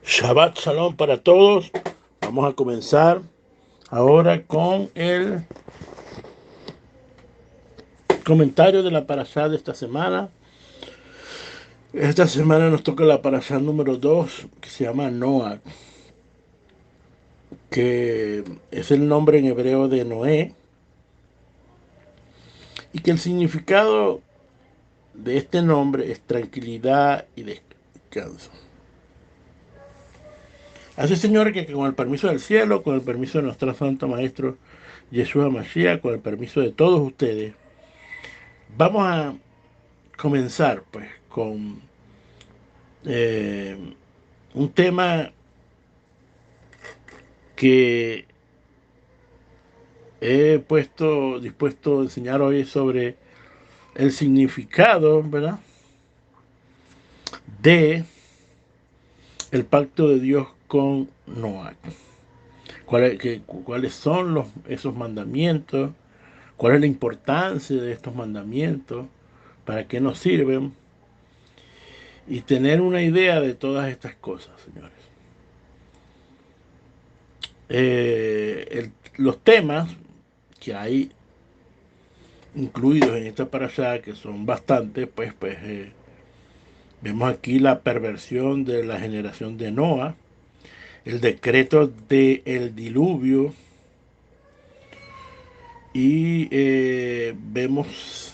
Shabbat Shalom para todos. Vamos a comenzar ahora con el comentario de la parashá de esta semana. Esta semana nos toca la parashá número 2, que se llama Noah, que es el nombre en hebreo de Noé, y que el significado de este nombre es tranquilidad y descanso. Así, señores, que con el permiso del cielo, con el permiso de nuestro Santo Maestro Yeshua Mashiach, con el permiso de todos ustedes, vamos a comenzar pues con eh, un tema que he dispuesto a enseñar hoy sobre el significado, ¿verdad?, de el pacto de Dios con Noah. ¿Cuáles son esos mandamientos? ¿Cuál es la importancia de estos mandamientos? ¿Para qué nos sirven? Y tener una idea de todas estas cosas, señores. Los temas que hay incluidos en esta parashá, que son bastantes, vemos aquí la perversión de la generación de Noah, el decreto del diluvio, y vemos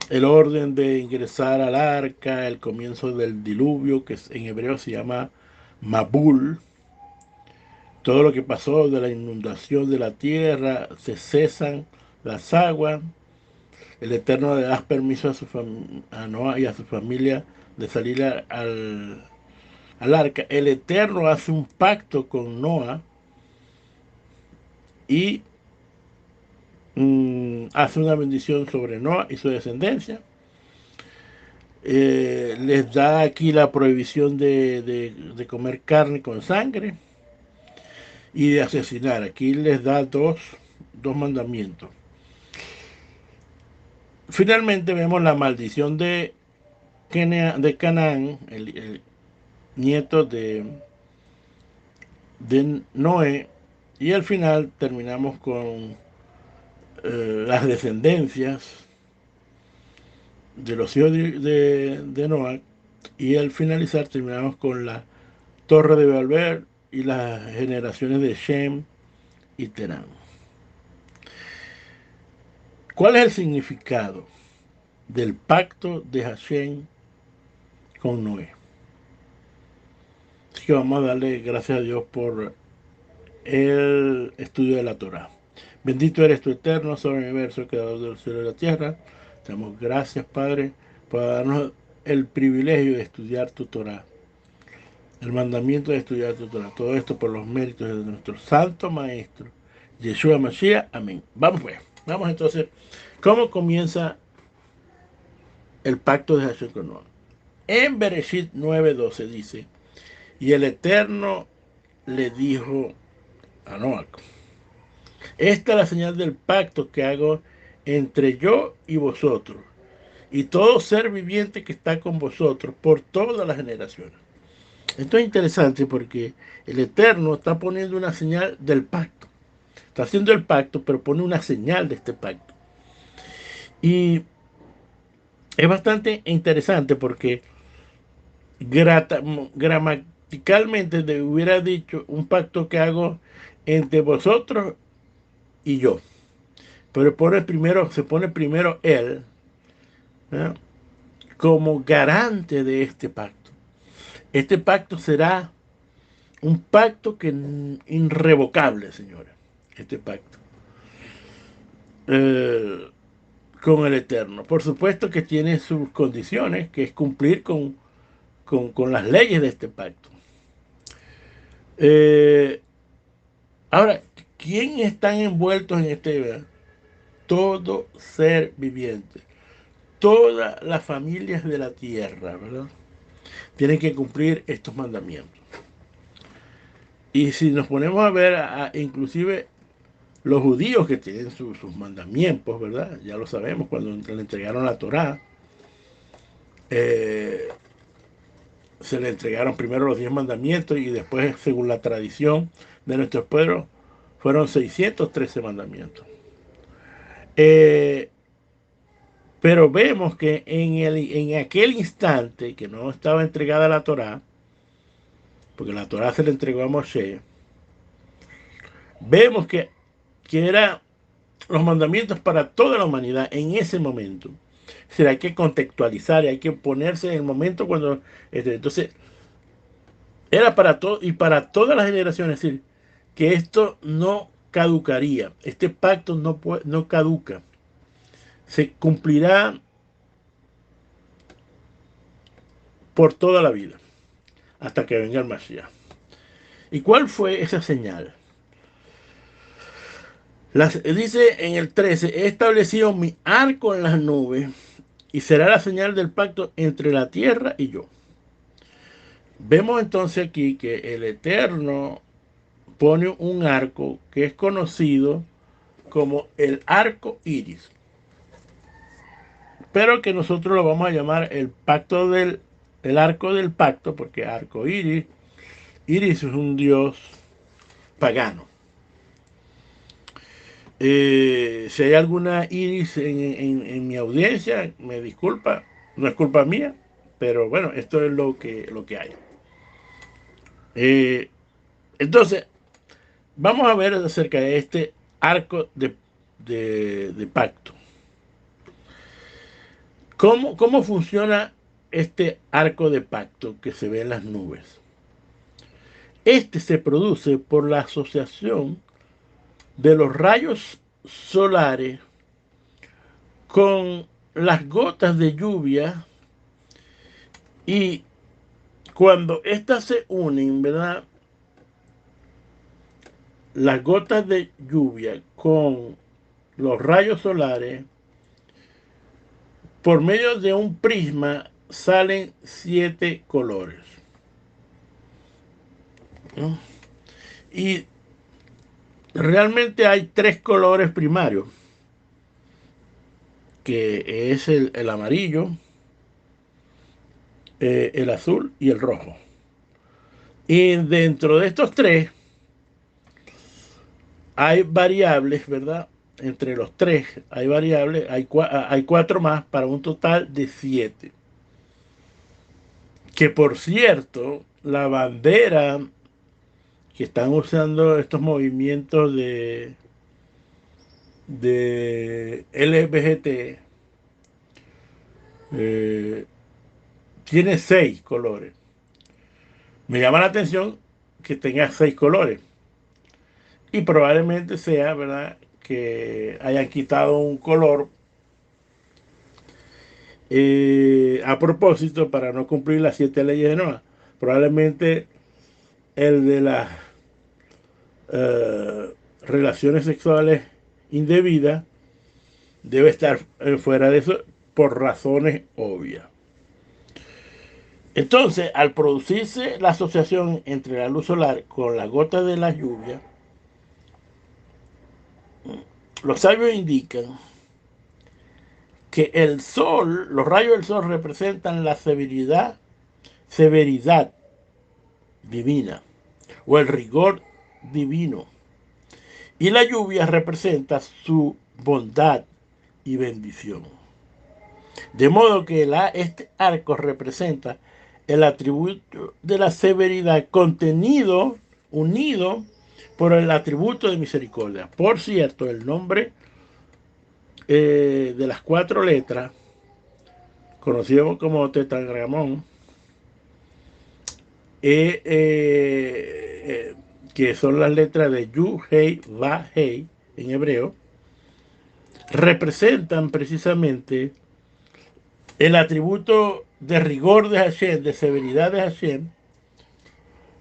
el orden de ingresar al arca, el comienzo del diluvio, que en hebreo se llama Mabul, todo lo que pasó de la inundación de la tierra, se cesan las aguas, el Eterno le da permiso a Noah y a su familia de salir al arca. El Eterno hace un pacto con Noah y hace una bendición sobre Noah y su descendencia. Les da aquí la prohibición de comer carne con sangre y de asesinar. Aquí les da dos mandamientos. Finalmente vemos la maldición de Canaán, el nieto de Noé, y al final terminamos con las descendencias de los hijos de Noah, y al finalizar terminamos con la torre de Babel y las generaciones de Shem y Terán. ¿Cuál es el significado del pacto de Hashem con Noé? Así que vamos a darle gracias a Dios por el estudio de la Torah. Bendito eres tu eterno sobre el universo, creador del cielo y la tierra. Te damos gracias, Padre, por darnos el privilegio de estudiar tu Torah, el mandamiento de estudiar tu Torah. Todo esto por los méritos de nuestro santo maestro, Yeshua Mashiach. Amén. Vamos pues. Vamos entonces. ¿Cómo comienza el pacto de Hashem con Noah? En Bereshit 9:12 dice: y el Eterno le dijo a Noah: esta es la señal del pacto que hago entre yo y vosotros, y todo ser viviente que está con vosotros por todas las generaciones. Esto es interesante porque el Eterno está poniendo una señal del pacto. Está haciendo el pacto, pero pone una señal de este pacto. Y es bastante interesante porque gramaticalmente hubiera dicho un pacto que hago entre vosotros y yo. Pero se pone primero él, ¿eh?, como garante de este pacto. Este pacto será un pacto irrevocable, señores. Este pacto eh, con el Eterno. Por supuesto que tiene sus condiciones, que es cumplir con las leyes de este pacto. Eh, Ahora, ¿quién están envueltos en este? Todo ser viviente. Todas las familias de la tierra, ¿verdad?, tienen que cumplir estos mandamientos. Y si nos ponemos a ver, inclusive los judíos que tienen sus mandamientos, ¿verdad? Ya lo sabemos cuando le entregaron la Torá. se le entregaron primero los 10 mandamientos y después, según la tradición de nuestros pueblos, fueron 613 mandamientos. Eh, pero vemos que en aquel instante que no estaba entregada la Torá, porque la Torá se le entregó a Moshe, vemos que eran los mandamientos para toda la humanidad en ese momento. O sea, hay que contextualizar y hay que ponerse en el momento cuando... Entonces, era para todo y para todas las generaciones. Es decir, que esto no caducaría. Este pacto no caduca. Se cumplirá por toda la vida, hasta que venga el Mashiach. ¿Y cuál fue esa señal? Dice en el 13, he establecido mi arco en las nubes y será la señal del pacto entre la tierra y yo. Vemos entonces aquí que el Eterno pone un arco que es conocido como el arco iris, pero que nosotros lo vamos a llamar el arco del pacto, porque arco iris, iris es un dios pagano. Si hay alguna iris en mi audiencia, me disculpa, no es culpa mía, pero bueno, esto es lo que hay. Eh, entonces, vamos a ver acerca de este arco de pacto. ¿Cómo funciona este arco de pacto que se ve en las nubes? Este se produce por la asociación de los rayos solares con las gotas de lluvia, y cuando estas se unen, ¿verdad? Las gotas de lluvia con los rayos solares, por medio de un prisma salen 7 colores, ¿no? Y realmente hay 3 colores primarios, que es el amarillo, el azul y el rojo. Y dentro de estos 3 hay variables, ¿verdad? Entre los 3 hay variables, hay 4 más para un total de 7. Que por cierto, la bandera que están usando estos movimientos de LGBT eh, tiene 6 colores. Me llama la atención que tenga 6 colores. Y probablemente sea, ¿verdad?, que hayan quitado un color a propósito para no cumplir las 7 leyes de Noah. Probablemente el de las relaciones sexuales indebidas debe estar fuera de eso por razones obvias. Entonces, al producirse la asociación entre la luz solar con las gotas de la lluvia, los sabios indican que el sol, los rayos del sol representan la severidad divina o el rigor divino, y la lluvia representa su bondad y bendición. De modo que este arco representa el atributo de la severidad contenido, unido por el atributo de misericordia. Por cierto, el nombre de las 4 letras, conocido como tetragramón, que son las letras de Yu, Hei, Va, Hei en hebreo, representan precisamente el atributo de rigor de Hashem, de severidad de Hashem,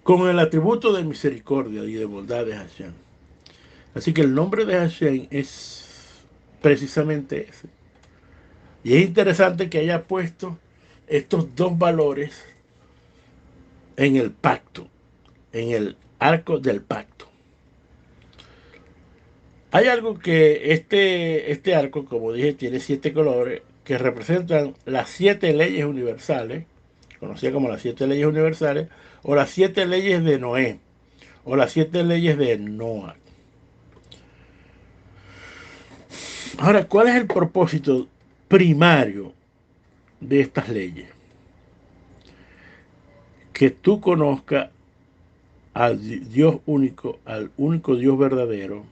con el atributo de misericordia y de bondad de Hashem. Así que el nombre de Hashem es precisamente ese. Y es interesante que haya puesto estos 2 valores en el pacto, en el arco del pacto. Hay algo que este arco, como dije, tiene 7 colores que representan las 7 leyes universales conocida como las 7 leyes universales, o las 7 leyes de Noé, o las 7 leyes de Noah. Ahora, ¿cuál es el propósito primario de estas leyes? Que tú conozcas al Dios único, al único Dios verdadero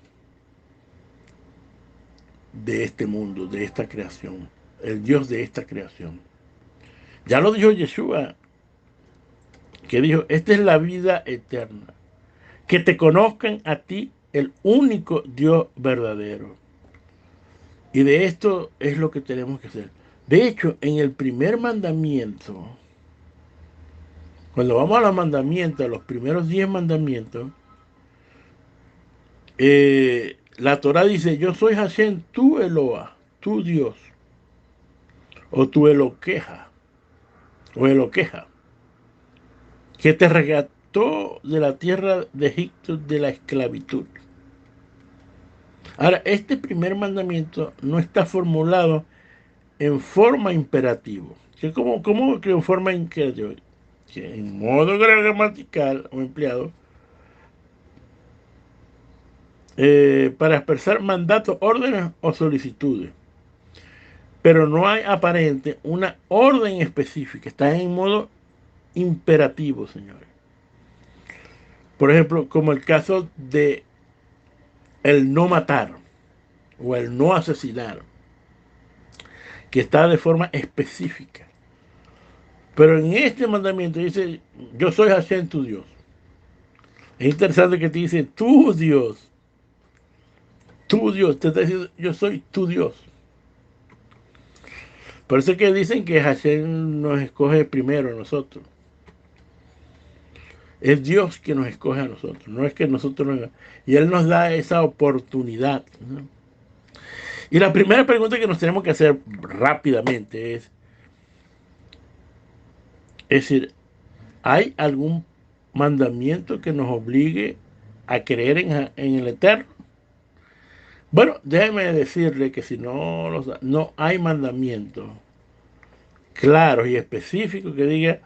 de este mundo, de esta creación, el Dios de esta creación. Ya lo dijo Yeshua, que dijo, esta es la vida eterna, que te conozcan a ti, el único Dios verdadero. Y de esto es lo que tenemos que hacer. De hecho, en el primer mandamiento, cuando vamos a los mandamientos, a los primeros 10 mandamientos, la Torah dice, yo soy Hashem, tu Eloah, tu Dios, o tu Eloqueja, o Eloqueja, que te rescató de la tierra de Egipto de la esclavitud. Ahora, este primer mandamiento no está formulado en forma imperativa. ¿Cómo que en forma imperativa? Que en modo gramatical o empleado para expresar mandatos, órdenes o solicitudes. Pero no hay aparente una orden específica. Está en modo imperativo, señores. Por ejemplo, como el caso de el no matar o el no asesinar, que está de forma específica. Pero en este mandamiento dice, yo soy Hashem tu Dios. Es interesante que te dice, tu Dios, te está diciendo, yo soy tu Dios. Por eso es que dicen que Hashem nos escoge primero a nosotros. Es Dios que nos escoge a nosotros, no es que nosotros nos... Y Él nos da esa oportunidad, ¿no? Y la primera pregunta que nos tenemos que hacer rápidamente es decir, ¿hay algún mandamiento que nos obligue a creer en el Eterno? Bueno, déjeme decirle que si no hay mandamientos claros y específicos que diga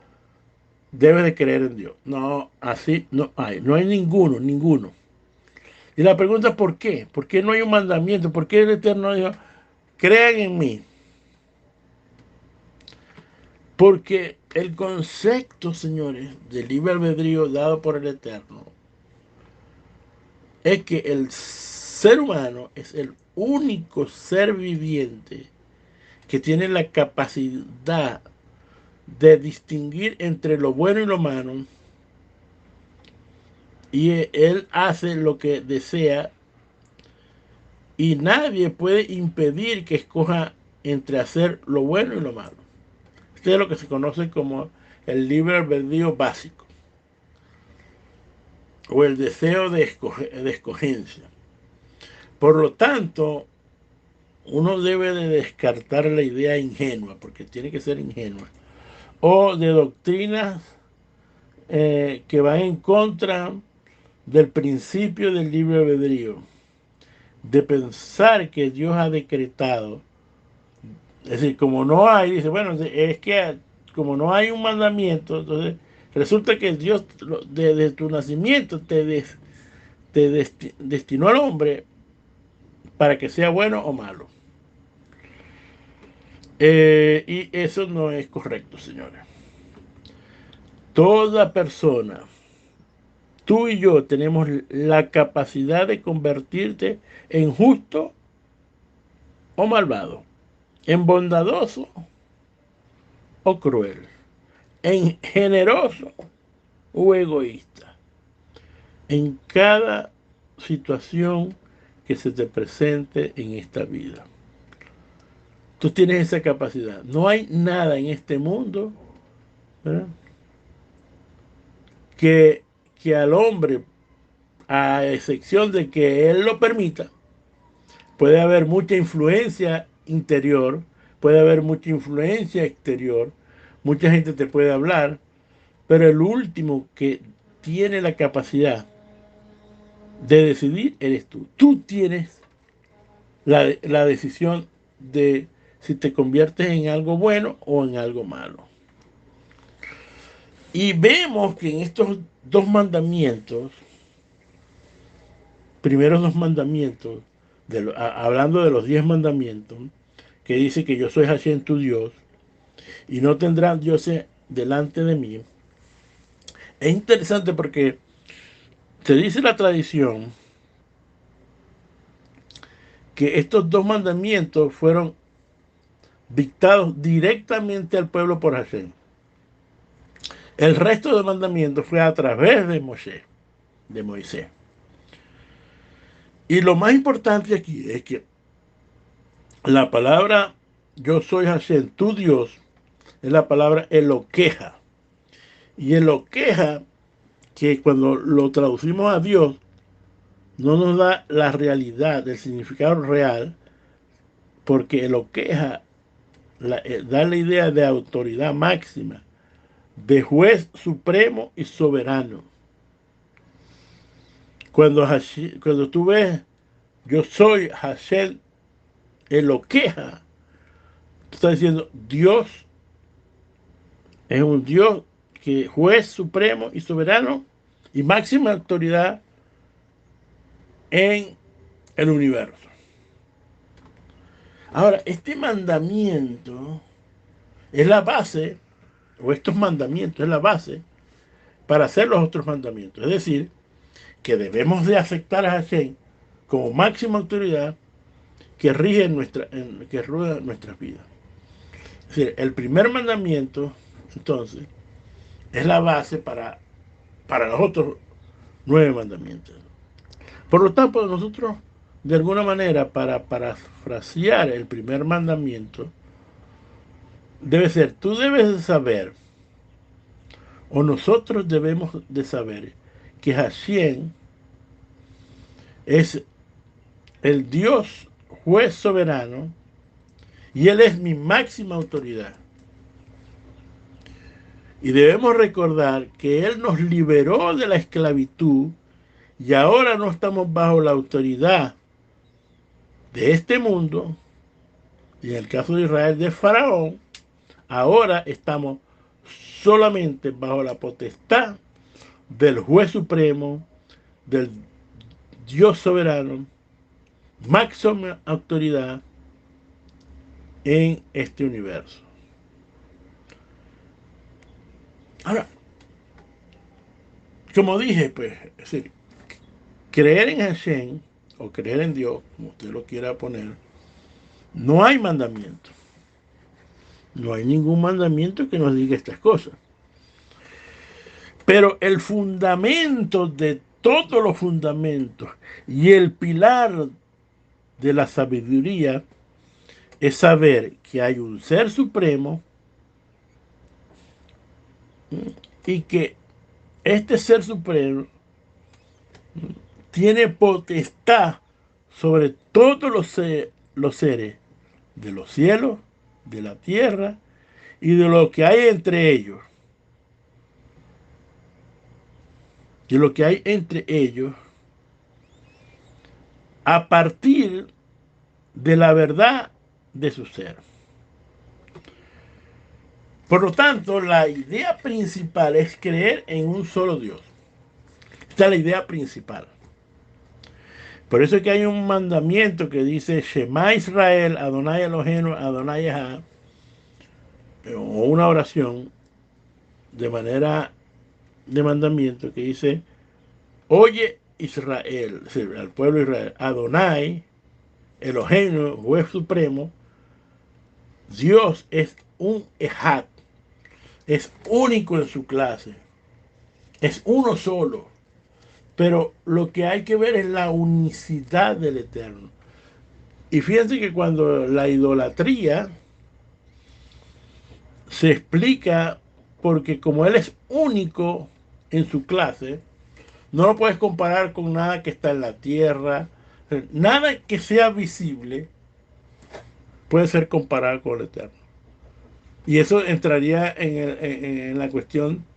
debe de creer en Dios. No, así no hay ninguno. Y la pregunta es ¿por qué? ¿Por qué no hay un mandamiento? ¿Por qué el Eterno dijo, crean en mí? Porque el concepto, señores, del libre albedrío dado por el Eterno es que el ser humano es el único ser viviente que tiene la capacidad de distinguir entre lo bueno y lo malo, y él hace lo que desea y nadie puede impedir que escoja entre hacer lo bueno y lo malo. Este es lo que se conoce como el libre albedrío básico o el deseo de escogencia. Por lo tanto, uno debe de descartar la idea ingenua, porque tiene que ser ingenua, o de doctrinas que van en contra del principio del libre albedrío, de pensar que Dios ha decretado. Es decir, como no hay, dice, bueno, es que como no hay un mandamiento, entonces resulta que Dios desde tu nacimiento destinó al hombre para que sea bueno o malo. Y eso no es correcto, señores. Toda persona, tú y yo, tenemos la capacidad de convertirte en justo o malvado, en bondadoso o cruel, en generoso o egoísta. En cada situación que se te presente en esta vida. Tú tienes esa capacidad. No hay nada en este mundo, ¿verdad?, que al hombre, a excepción de que él lo permita, puede haber mucha influencia interior, puede haber mucha influencia exterior, mucha gente te puede hablar, pero el último que tiene la capacidad de decidir eres tú. Tú tienes la decisión de si te conviertes en algo bueno o en algo malo. Y vemos que en estos dos mandamientos, primeros dos mandamientos, hablando de los 10 mandamientos, que dice que yo soy Hashem tu Dios, y no tendrán dioses delante de mí. Es interesante porque se dice la tradición que estos dos mandamientos fueron dictados directamente al pueblo por Hashem. El resto de mandamientos fue a través de Moisés. Y lo más importante aquí es que la palabra yo soy Hashem, tu Dios, es la palabra Eloqueja. Y Eloqueja, que cuando lo traducimos a Dios, no nos da la realidad, el significado real, porque Eloqueja da la idea de autoridad máxima, de juez supremo y soberano. Cuando tú ves yo soy Hashem Eloqueja, tú estás diciendo Dios es un Dios que juez supremo y soberano y máxima autoridad en el universo. Ahora, este mandamiento es la base, o estos mandamientos es la base para hacer los otros mandamientos. Es decir, que debemos de aceptar a Hashem como máxima autoridad que rige que rueda nuestras vidas. Es decir, el primer mandamiento, entonces, es la base para los otros 9 mandamientos. Por lo tanto, nosotros, de alguna manera, para parafrasear el primer mandamiento, debe ser, tú debes de saber, o nosotros debemos de saber, que Hashem es el Dios juez soberano y Él es mi máxima autoridad. Y debemos recordar que Él nos liberó de la esclavitud y ahora no estamos bajo la autoridad de este mundo, y en el caso de Israel de Faraón, ahora estamos solamente bajo la potestad del juez supremo, del Dios soberano, máxima autoridad en este universo. Ahora, como dije, pues, es decir, creer en Hashem o creer en Dios, como usted lo quiera poner, no hay mandamiento. No hay ningún mandamiento que nos diga estas cosas. Pero el fundamento de todos los fundamentos y el pilar de la sabiduría es saber que hay un ser supremo y que este ser supremo tiene potestad sobre todos los seres de los cielos, de la tierra y de lo que hay entre ellos. De lo que hay entre ellos a partir de la verdad de su ser. Por lo tanto, la idea principal es creer en un solo Dios. Esta es la idea principal. Por eso es que hay un mandamiento que dice Shema Israel, Adonai Eloheinu, Adonai Echad, o una oración de manera de mandamiento que dice oye Israel, es decir, al pueblo de Israel, Adonai Eloheinu, juez supremo, Dios es un Echad, es único en su clase, es uno solo. Pero lo que hay que ver es la unicidad del Eterno. Y fíjense que cuando la idolatría se explica porque como Él es único en su clase, no lo puedes comparar con nada que está en la tierra, nada que sea visible puede ser comparado con el Eterno. Y eso entraría en la cuestión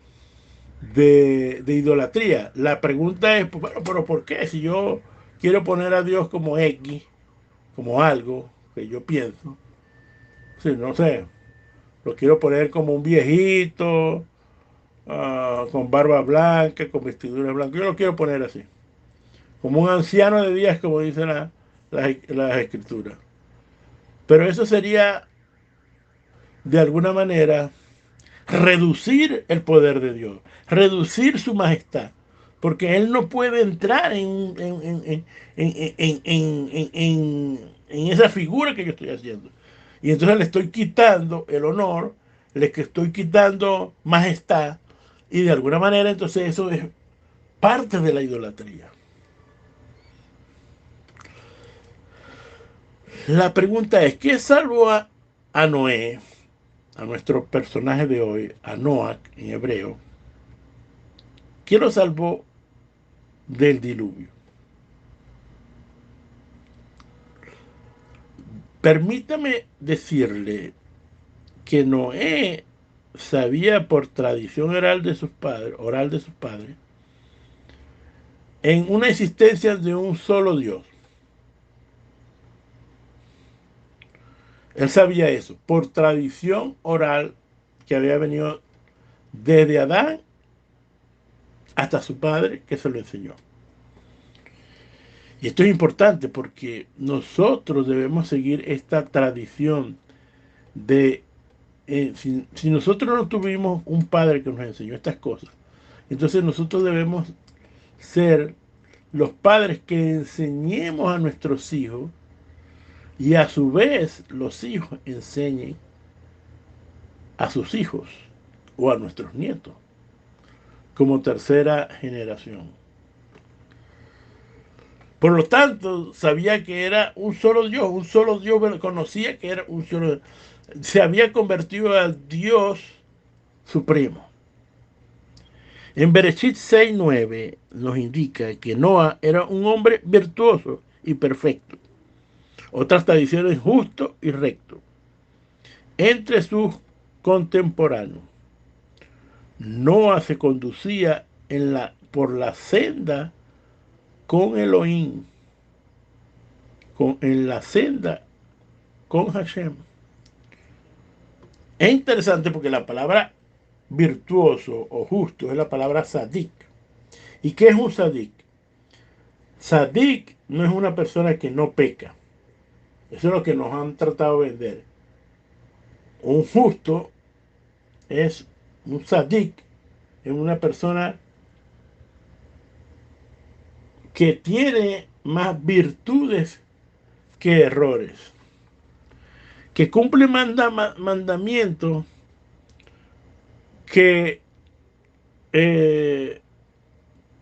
de idolatría. La pregunta es, bueno, pero ¿por qué? Si yo quiero poner a Dios como X, como algo que yo pienso, sí, no sé, lo quiero poner como un viejito, con barba blanca, con vestidura blanca. Yo lo quiero poner así, como un anciano de días, como dicen las escrituras. Pero eso sería, de alguna manera, reducir el poder de Dios, reducir su majestad, porque Él no puede entrar en esa figura que yo estoy haciendo. Y entonces le estoy quitando el honor, le estoy quitando majestad, y de alguna manera entonces eso es parte de la idolatría. La pregunta es, ¿qué salvó a Noé, a nuestro personaje de hoy, a Noach en hebreo? ¿Qué lo salvó del diluvio? Permítame decirle que Noé sabía por tradición oral de sus padres, en una existencia de un solo Dios. Él sabía eso, por tradición oral que había venido desde Adán hasta su padre, que se lo enseñó. Y esto es importante porque nosotros debemos seguir esta tradición de, si nosotros no tuvimos un padre que nos enseñó estas cosas, entonces nosotros debemos ser los padres que enseñemos a nuestros hijos y a su vez los hijos enseñen a sus hijos o a nuestros nietos como tercera generación. Por lo tanto, sabía que era un solo Dios, conocía que era un solo Dios. Se había convertido al Dios supremo. En Bereshit 6:9 nos indica que Noah era un hombre virtuoso y perfecto. Otras tradiciones justo y recto. Entre sus contemporáneos, Noah se conducía por la senda con Elohim, en la senda con Hashem. Es interesante porque la palabra virtuoso o justo es la palabra sadik. ¿Y qué es un sadik? Sadik no es una persona que no peca. Eso es lo que nos han tratado de vender. Un justo es un sadik, es una persona que tiene más virtudes que errores, que cumple mandamientos que, eh,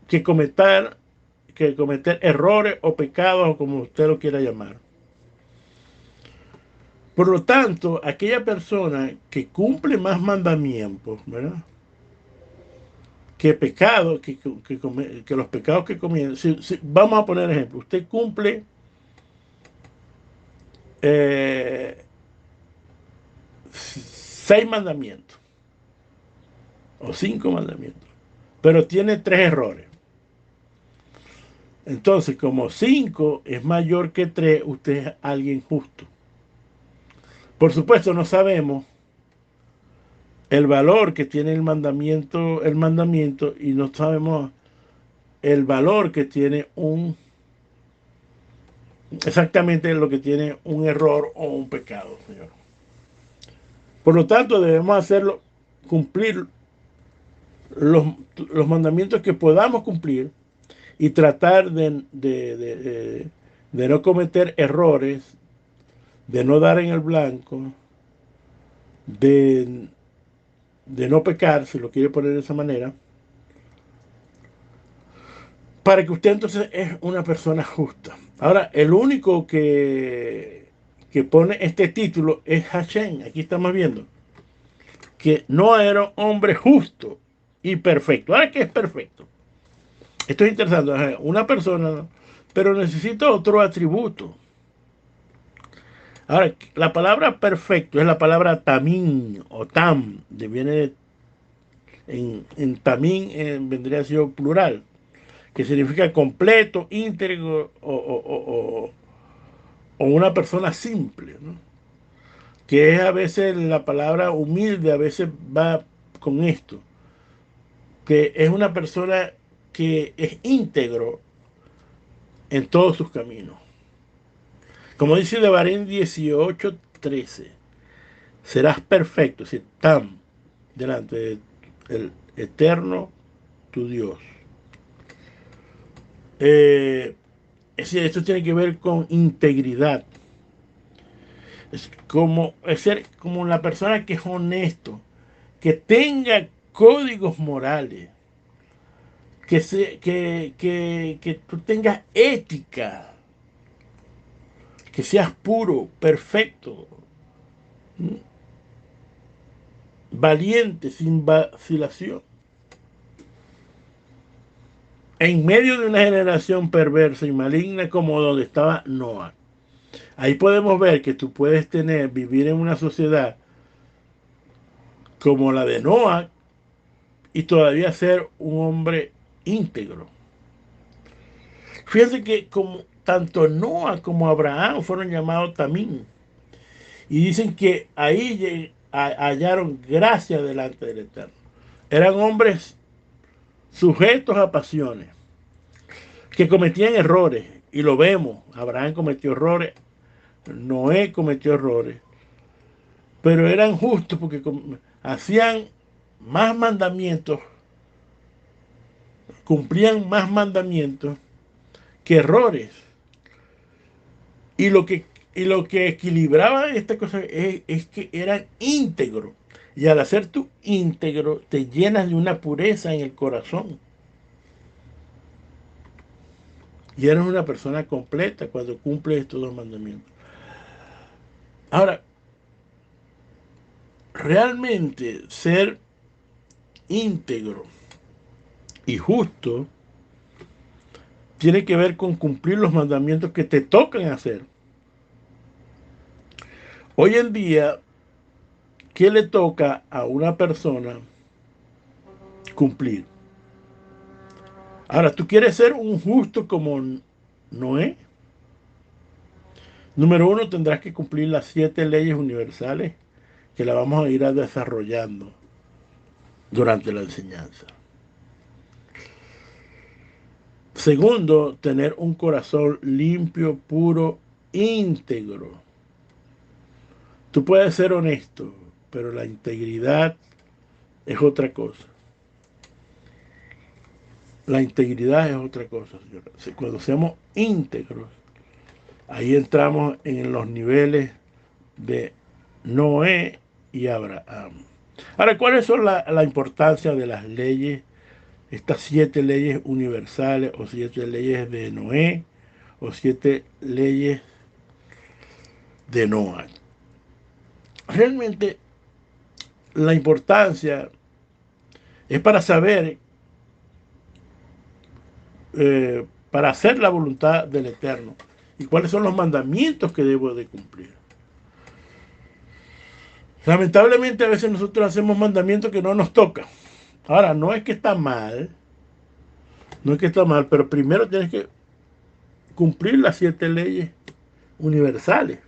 que, cometer, que cometer errores o pecados, o como usted lo quiera llamar. Por lo tanto, aquella persona que cumple más mandamientos, ¿verdad? Que pecados, que los pecados que comienzan. Vamos a poner ejemplo. Usted cumple eh, 6 mandamientos o 5 mandamientos, pero tiene 3 errores. Entonces, como 5 es mayor que 3, usted es alguien justo. Por supuesto, no sabemos el valor que tiene el mandamiento, y no sabemos el valor que tiene exactamente lo que tiene un error o un pecado, Señor. Por lo tanto, debemos hacerlo, cumplir los, los mandamientos que podamos cumplir y tratar de no cometer errores, de no dar en el blanco, de, de no pecar, si lo quiere poner de esa manera, para que usted entonces es una persona justa. Ahora, el único que pone este título es Hashem. Aquí estamos viendo que no era hombre justo y perfecto. Ahora, ¿qué es perfecto? Esto es interesante. Una persona, pero necesita otro atributo. Ahora, la palabra perfecto es la palabra tamín o tam, viene en tamín, vendría siendo plural, que significa completo, íntegro o una persona simple, ¿no? Que es a veces la palabra humilde, a veces va con esto. que es una persona que es íntegro en todos sus caminos. Como dice Devarim 18:13, serás perfecto si están delante del eterno tu Dios. Es decir, esto tiene que ver con integridad. Es ser como la persona que es honesto, que tenga códigos morales, que tú tengas ética, que seas puro, perfecto, valiente, sin vacilación. En medio de una generación perversa y maligna como donde estaba Noah. Ahí podemos ver que tú puedes vivir en una sociedad como la de Noah y todavía ser un hombre íntegro. Fíjense que como tanto Noah como Abraham fueron llamados también. Y dicen que ahí hallaron gracia delante del Eterno. Eran hombres sujetos a pasiones, que cometían errores. Y lo vemos. Abraham cometió errores, Noé cometió errores. Pero eran justos porque hacían más mandamientos, cumplían más mandamientos que errores. Y lo que, y lo que equilibraba esta cosa es que eran íntegros. Y al hacer tú íntegro, te llenas de una pureza en el corazón. Y eres una persona completa cuando cumples estos dos mandamientos. Ahora, realmente ser íntegro y justo tiene que ver con cumplir los mandamientos que te tocan hacer. Hoy en día, ¿qué le toca a una persona cumplir? Ahora, ¿tú quieres ser un justo como Noé? Número uno, tendrás que cumplir las 7 leyes universales que la vamos a ir desarrollando durante la enseñanza. Segundo, tener un corazón limpio, puro, íntegro. Tú puedes ser honesto, pero la integridad es otra cosa. La integridad es otra cosa, señora. Cuando seamos íntegros, ahí entramos en los niveles de Noé y Abraham. Ahora, ¿cuáles son la importancia de las leyes? Estas 7 leyes universales o 7 leyes de Noé o 7 leyes de Noah. Realmente la importancia es para saber, para hacer la voluntad del Eterno y cuáles son los mandamientos que debo de cumplir. Lamentablemente a veces nosotros hacemos mandamientos que no nos tocan. Ahora, no es que está mal, no es que está mal, pero primero tienes que cumplir las 7 leyes universales.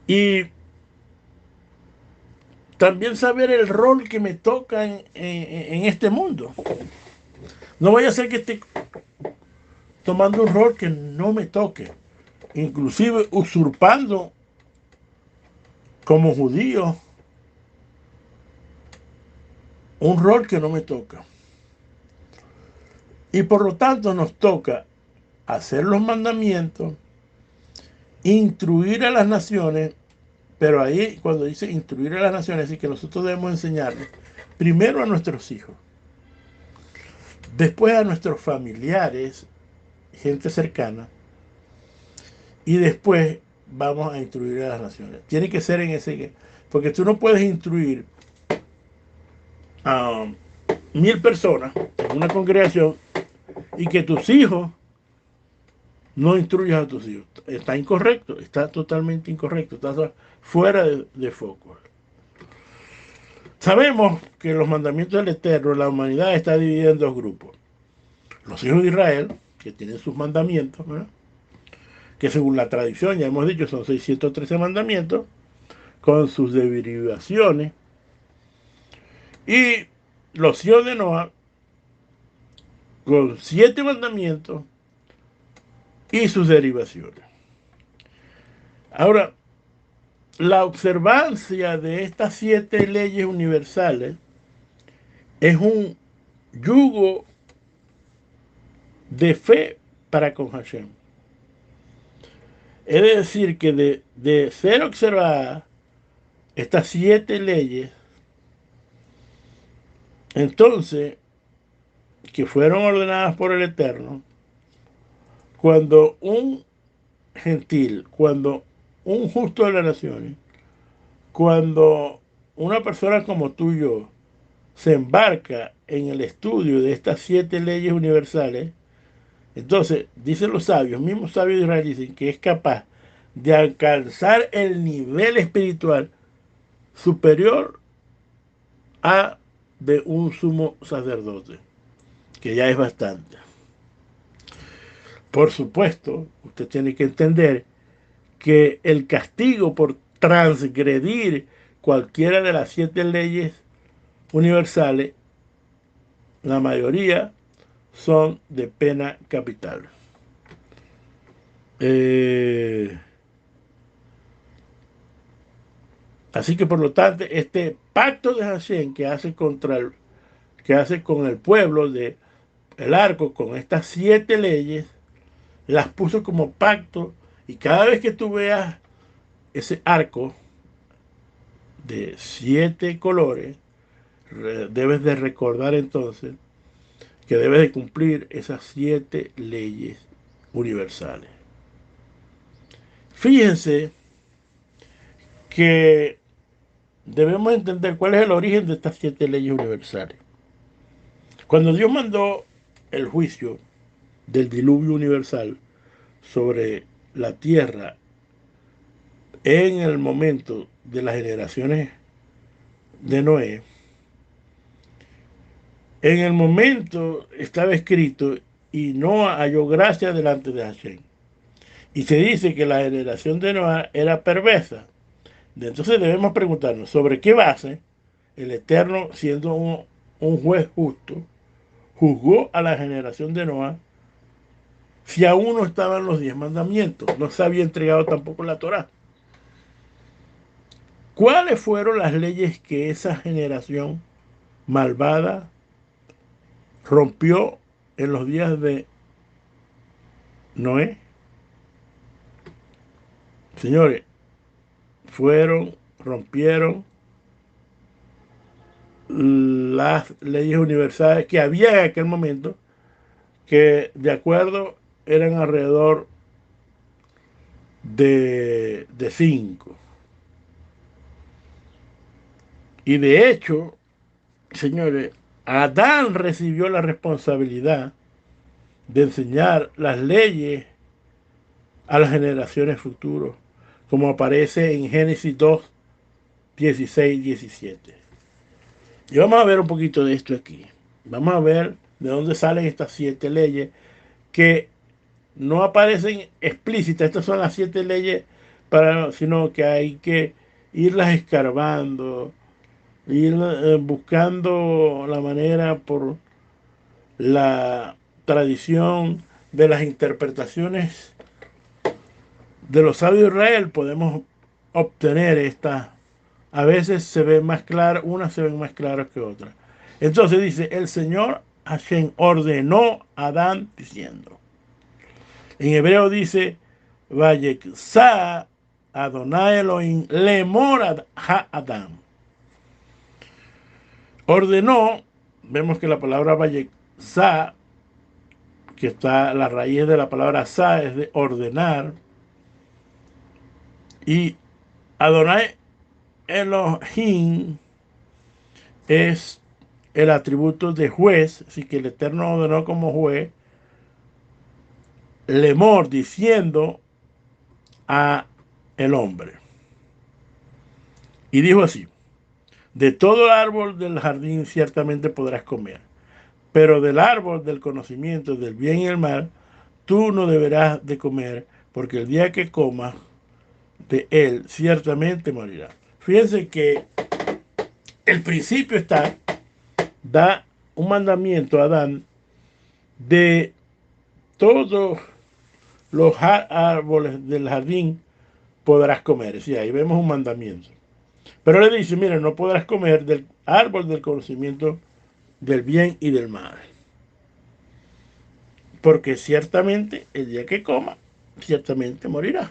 Y también saber el rol que me toca en este mundo. No vaya a ser que esté tomando un rol que no me toque, inclusive usurpando como judío un rol que no me toca. Y por lo tanto nos toca hacer los mandamientos, instruir a las naciones, pero ahí cuando dice instruir a las naciones, es que nosotros debemos enseñarles primero a nuestros hijos, después a nuestros familiares, gente cercana, y después vamos a instruir a las naciones. Tiene que ser en ese, porque tú no puedes instruir a 1000 personas en una congregación y que tus hijos no instruyas a tus hijos. Está incorrecto, está totalmente incorrecto, está fuera de foco. Sabemos que los mandamientos del Eterno, la humanidad está dividida en dos grupos. Los hijos de Israel, que tienen sus mandamientos, ¿verdad? Que según la tradición, ya hemos dicho, son 613 mandamientos, con sus derivaciones. Y los hijos de Noah con 7 mandamientos y sus derivaciones. Ahora, la observancia de estas 7 leyes universales es un yugo de fe para con Hashem. Es decir, que de ser observadas estas 7 leyes, entonces, que fueron ordenadas por el Eterno, cuando un gentil, cuando un justo de las naciones, cuando una persona como tú y yo se embarca en el estudio de estas 7 leyes universales, entonces, dicen los sabios, mismos sabios de Israel dicen que es capaz de alcanzar el nivel espiritual superior a de un sumo sacerdote, que ya es bastante. Por supuesto, usted tiene que entender que el castigo por transgredir cualquiera de las 7 leyes universales, la mayoría son de pena capital. Así que por lo tanto, este pacto de Hashem que hace con el pueblo de el arco, con estas 7 leyes, las puso como pacto, y cada vez que tú veas ese arco de 7 colores, debes de recordar entonces que debes de cumplir esas 7 leyes universales. Fíjense que debemos entender cuál es el origen de estas 7 leyes universales. Cuando Dios mandó el juicio del diluvio universal sobre la tierra en el momento de las generaciones de Noé, en el momento estaba escrito, y Noah halló gracia delante de Hashem. Y se dice que la generación de Noah era perversa. Entonces debemos preguntarnos, ¿sobre qué base el Eterno, siendo un juez justo, juzgó a la generación de Noah si aún no estaban los 10 mandamientos? No se había entregado tampoco la Torá. ¿Cuáles fueron las leyes que esa generación malvada rompió en los días de Noé? Señores, rompieron las leyes universales que había en aquel momento, que de acuerdo eran alrededor de 5. Y de hecho, señores, Adán recibió la responsabilidad de enseñar las leyes a las generaciones futuras, como aparece en Génesis 2, 16, 17. Y vamos a ver un poquito de esto aquí. Vamos a ver de dónde salen estas 7 leyes que no aparecen explícitas. Estas son las 7 leyes, sino que hay que irlas escarbando, ir buscando la manera por la tradición de las interpretaciones de los sabios de Israel. Podemos obtener estas. A veces se ven más claras, unas se ven más claras que otras. Entonces dice, el Señor Hashem ordenó a Adán diciendo. En hebreo dice, Vayeksa Adonai Elohim lemor ha Adán. Ordenó, vemos que la palabra Vayeksa, que está la raíz de la palabra sa, es de ordenar, y Adonai Elohim es el atributo de juez, así que el Eterno ordenó como juez, lemor, diciendo a el hombre. Y dijo así, de todo árbol del jardín ciertamente podrás comer, pero del árbol del conocimiento del bien y el mal, tú no deberás de comer, porque el día que comas de él ciertamente morirás. Fíjense que el principio está da un mandamiento a Adán de todos los árboles del jardín podrás comer. Sí, ahí vemos un mandamiento. Pero le dice, mira, no podrás comer del árbol del conocimiento del bien y del mal. Porque ciertamente el día que coma, ciertamente morirá.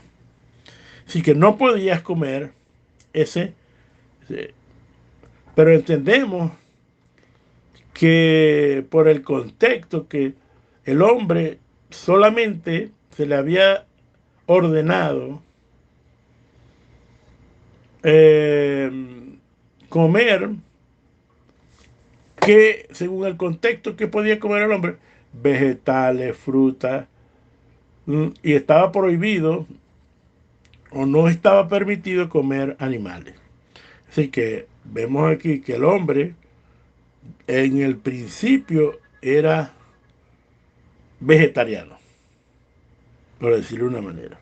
Así que no podías comer ese. Pero entendemos que por el contexto que el hombre solamente se le había ordenado eh, comer, que según el contexto que podía comer el hombre, vegetales, frutas, y estaba prohibido o no estaba permitido comer animales. Así que vemos aquí que el hombre en el principio era vegetariano, por decirlo de una manera.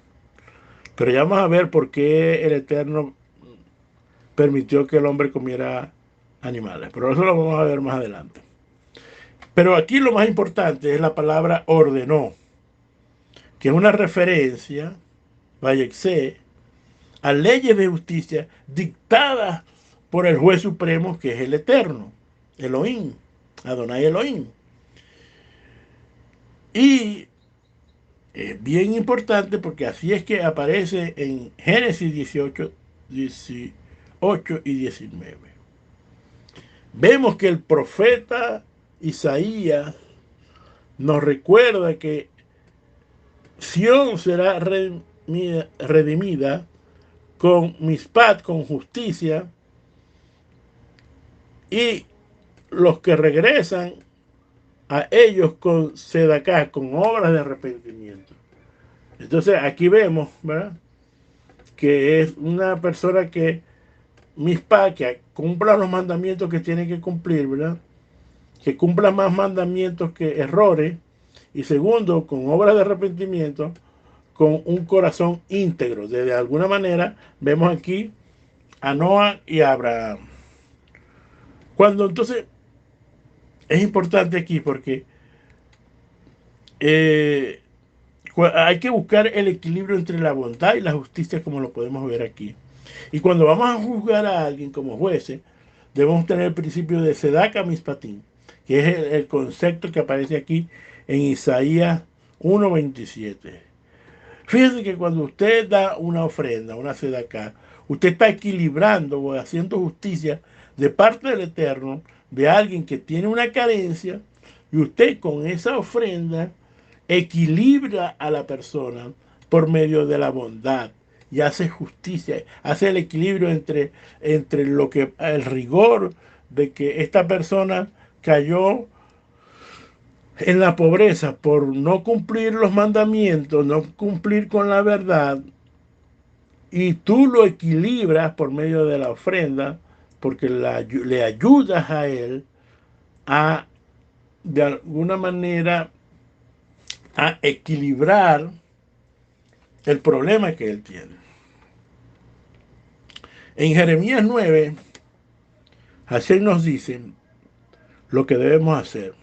Pero ya vamos a ver por qué el Eterno permitió que el hombre comiera animales. Pero eso lo vamos a ver más adelante. Pero aquí lo más importante es la palabra ordenó, que es una referencia, vaya a leyes de justicia dictadas por el juez supremo, que es el Eterno, Elohim, Adonai Elohim. Y es bien importante porque así es que aparece en Génesis 18 y 19. Vemos que el profeta Isaías nos recuerda que Sión será redimida con mispat, con justicia, y los que regresan a ellos con sedacá, con obras de arrepentimiento. Entonces aquí vemos, ¿verdad?, que es una persona que mispat, que cumpla los mandamientos que tiene que cumplir, ¿verdad?, que cumpla más mandamientos que errores, y segundo, con obras de arrepentimiento, con un corazón íntegro. De alguna manera vemos aquí a Noah y a Abraham. Cuando entonces es importante aquí porque eh, hay que buscar el equilibrio entre la bondad y la justicia, como lo podemos ver aquí. Y cuando vamos a juzgar a alguien como jueces, debemos tener el principio de Sedaka Mispatín, que es el concepto que aparece aquí en Isaías 1:27. Fíjense que cuando usted da una ofrenda, una sedacá, usted está equilibrando o haciendo justicia de parte del Eterno de alguien que tiene una carencia, y usted con esa ofrenda equilibra a la persona por medio de la bondad y hace justicia, hace el equilibrio entre lo que el rigor de que esta persona cayó en la pobreza por no cumplir los mandamientos, no cumplir con la verdad, y tú lo equilibras por medio de la ofrenda, porque le ayudas a él a, de alguna manera, a equilibrar el problema que él tiene. En Jeremías 9, Hashem nos dice lo que debemos hacer,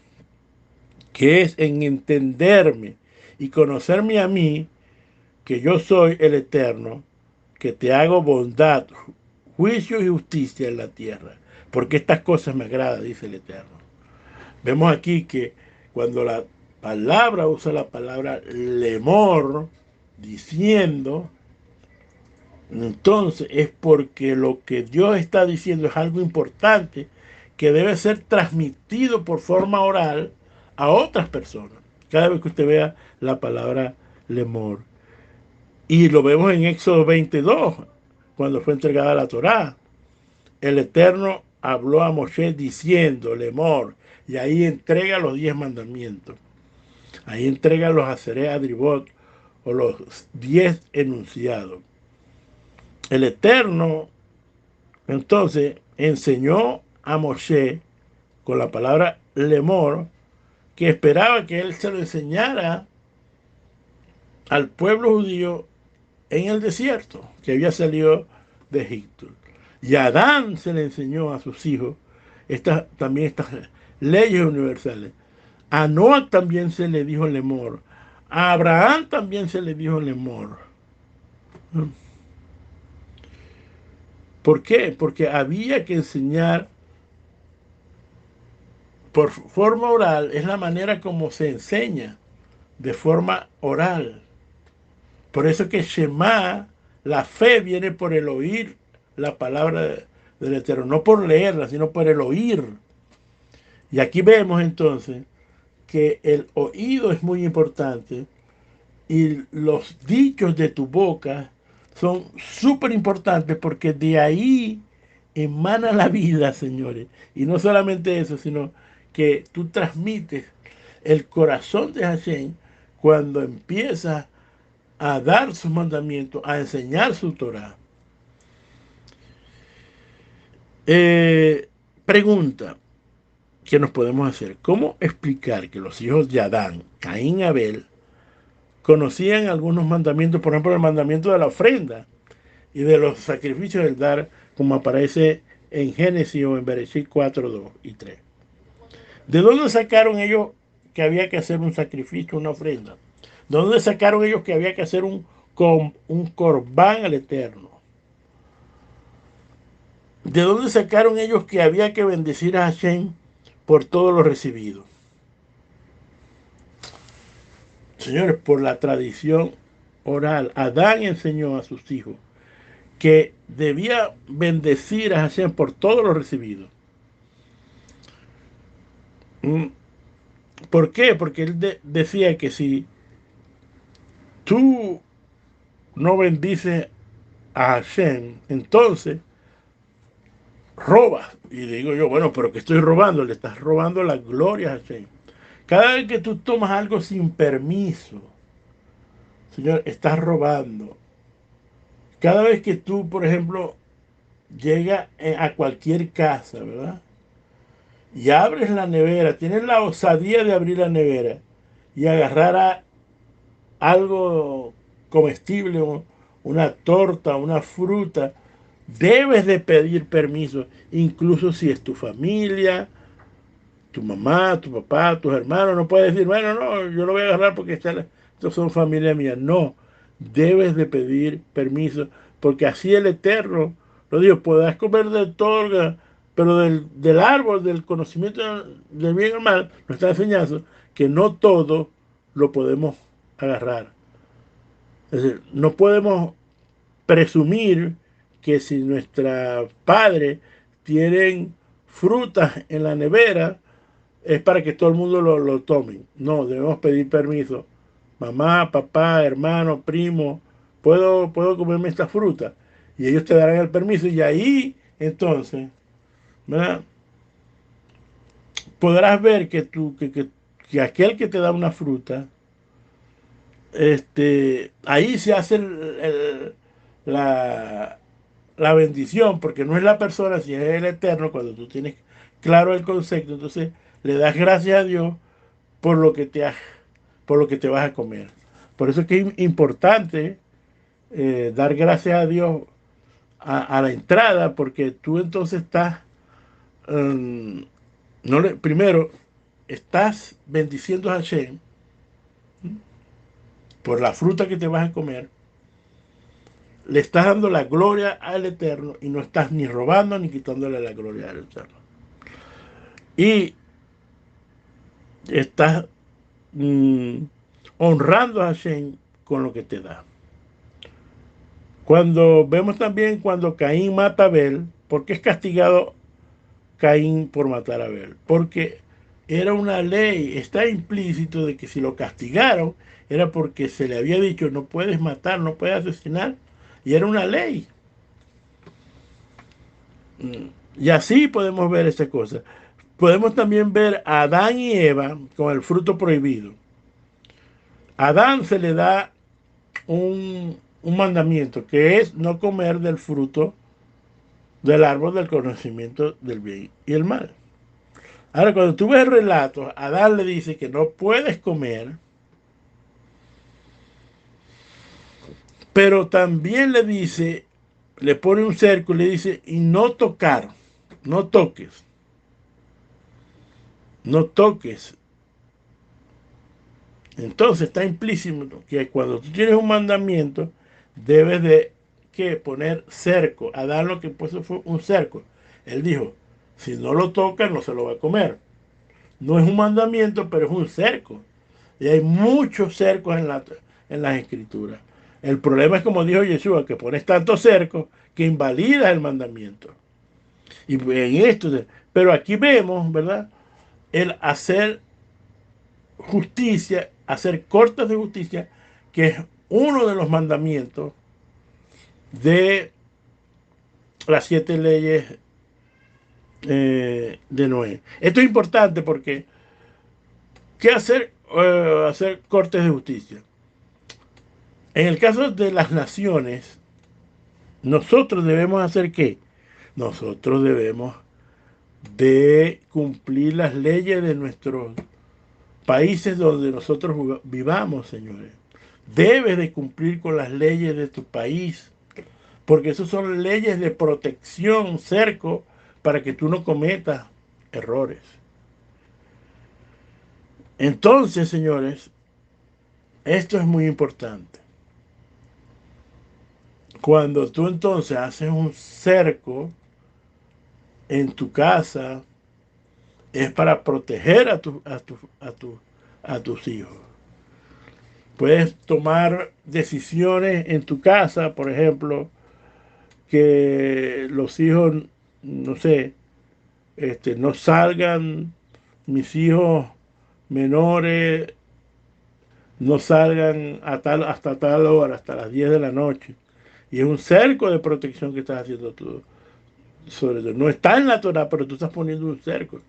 que es en entenderme y conocerme a mí, que yo soy el Eterno, que te hago bondad, juicio y justicia en la tierra, porque estas cosas me agradan, dice el Eterno. Vemos aquí que cuando la palabra usa la palabra lemor, diciendo, entonces es porque lo que Dios está diciendo es algo importante que debe ser transmitido por forma oral a otras personas. Cada vez que usted vea la palabra lemor. Y lo vemos en Éxodo 22, cuando fue entregada la Torá. El Eterno habló a Moshe diciendo, lemor, y ahí entrega los 10 mandamientos. Ahí entrega los Aseré Adribot, o los 10 enunciados. El Eterno entonces enseñó a Moshe con la palabra lemor, que esperaba que él se lo enseñara al pueblo judío en el desierto, que había salido de Egipto. Y a Adán se le enseñó a sus hijos también estas leyes universales. A Noah también se le dijo lemor. A Abraham también se le dijo lemor. ¿Por qué? Porque había que enseñar por forma oral, es la manera como se enseña, de forma oral. Por eso que Shema, la fe viene por el oír la palabra del Eterno, no por leerla, sino por el oír. Y aquí vemos entonces que el oído es muy importante y los dichos de tu boca son súper importantes porque de ahí emana la vida, señores. Y no solamente eso, sino que tú transmites el corazón de Hashem cuando empiezas a dar sus mandamientos, a enseñar su Torah. Pregunta que nos podemos hacer: ¿cómo explicar que los hijos de Adán, Caín y Abel, conocían algunos mandamientos, por ejemplo el mandamiento de la ofrenda y de los sacrificios del dar, como aparece en Génesis o en Bereshit 4, 2 y 3? ¿De dónde sacaron ellos que había que hacer un sacrificio, una ofrenda? ¿De dónde sacaron ellos que había que hacer un corbán al Eterno? ¿De dónde sacaron ellos que había que bendecir a Hashem por todo lo recibido? Señores, por la tradición oral. Adán enseñó a sus hijos que debía bendecir a Hashem por todo lo recibido. ¿Por qué? Porque él decía que si tú no bendices a Hashem, entonces robas. Y digo yo, bueno, pero que estoy robando, le estás robando la gloria a Hashem. Cada vez que tú tomas algo sin permiso, señor, estás robando. Cada vez que tú, por ejemplo, llegas a cualquier casa, ¿verdad? Y abres la nevera, tienes la osadía de abrir la nevera y agarrar algo comestible, una torta, una fruta, debes de pedir permiso, incluso si es tu familia, tu mamá, tu papá, tus hermanos. No puedes decir, bueno, no, yo lo voy a agarrar porque estos son familia mía. No, debes de pedir permiso, porque así el Eterno lo dijo: podrás comer de todo, pero del árbol, del conocimiento del bien y el mal, nos está enseñando que no todo lo podemos agarrar. Es decir, no podemos presumir que si nuestros padres tienen frutas en la nevera, es para que todo el mundo lo tome. No, debemos pedir permiso. Mamá, papá, hermano, primo, ¿puedo comerme esta fruta? Y ellos te darán el permiso. Y ahí, entonces, ¿verdad? Podrás ver que aquel que te da una fruta, ahí se hace la, la bendición, porque no es la persona, si es el Eterno. Cuando tú tienes claro el concepto, entonces le das gracias a Dios por lo que por lo que te vas a comer. Por eso es que es importante dar gracias a Dios a la entrada, porque tú entonces estás, primero, estás bendiciendo a Hashem por la fruta que te vas a comer, le estás dando la gloria al Eterno y no estás ni robando ni quitándole la gloria al Eterno. Y estás honrando a Hashem con lo que te da. Cuando vemos también cuando Caín mata a Abel, ¿por qué es castigado Caín por matar a Abel? Porque era una ley, está implícito de que si lo castigaron era porque se le había dicho: no puedes matar, no puedes asesinar, y era una ley. Y así podemos ver esta cosa. Podemos también ver a Adán y Eva con el fruto prohibido. A Adán se le da un mandamiento, que es no comer del fruto del árbol del conocimiento del bien y el mal. Ahora, cuando tú ves el relato, Adán le dice que no puedes comer, pero también le dice, le pone un cerco y le dice: y no tocar, no toques. no toques. Entonces está implícito que cuando tú tienes un mandamiento, debes de que poner cerco. Adán lo que puso fue un cerco. Él dijo, si no lo toca, no se lo va a comer. No es un mandamiento, pero es un cerco. Y hay muchos cercos en las escrituras. El problema es, como dijo Yeshua, que pones tantos cercos que invalida el mandamiento. Y en esto, pero aquí vemos, ¿verdad? El hacer justicia, hacer cortes de justicia, que es uno de los mandamientos de las 7 leyes de Noé. Esto es importante porque, ¿qué hacer? Hacer cortes de justicia. En el caso de las naciones, nosotros debemos hacer ¿qué? Nosotros debemos de cumplir las leyes de nuestros países donde nosotros vivamos, señores. Debes de cumplir con las leyes de tu país, porque esas son leyes de protección, cerco, para que tú no cometas errores. Entonces, señores, esto es muy importante. Cuando tú entonces haces un cerco en tu casa, es para proteger a tus hijos. Puedes tomar decisiones en tu casa, por ejemplo, que los hijos, no sé, no salgan, mis hijos menores no salgan hasta tal hora, hasta las 10 de la noche. Y es un cerco de protección que estás haciendo tú sobre todo. No está en la Torah, pero tú estás poniendo un cerco.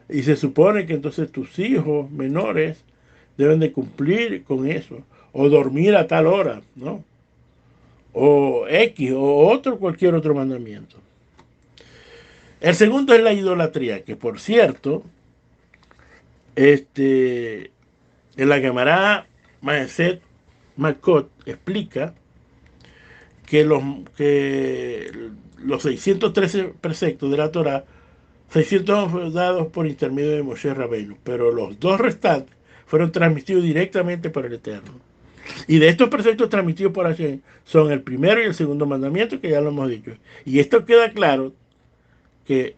Y se supone que entonces tus hijos menores deben de cumplir con eso. O dormir a tal hora, ¿no? O X, o cualquier otro mandamiento. El segundo es la idolatría, que por cierto, en la Gemara Maheset Makot explica que los 613 preceptos de la Torah, 600 fueron dados por intermedio de Moshe Rabbeinu, pero los dos restantes fueron transmitidos directamente por el Eterno. Y de estos preceptos transmitidos por Hashem son el primero y el segundo mandamiento, que ya lo hemos dicho. Y esto queda claro que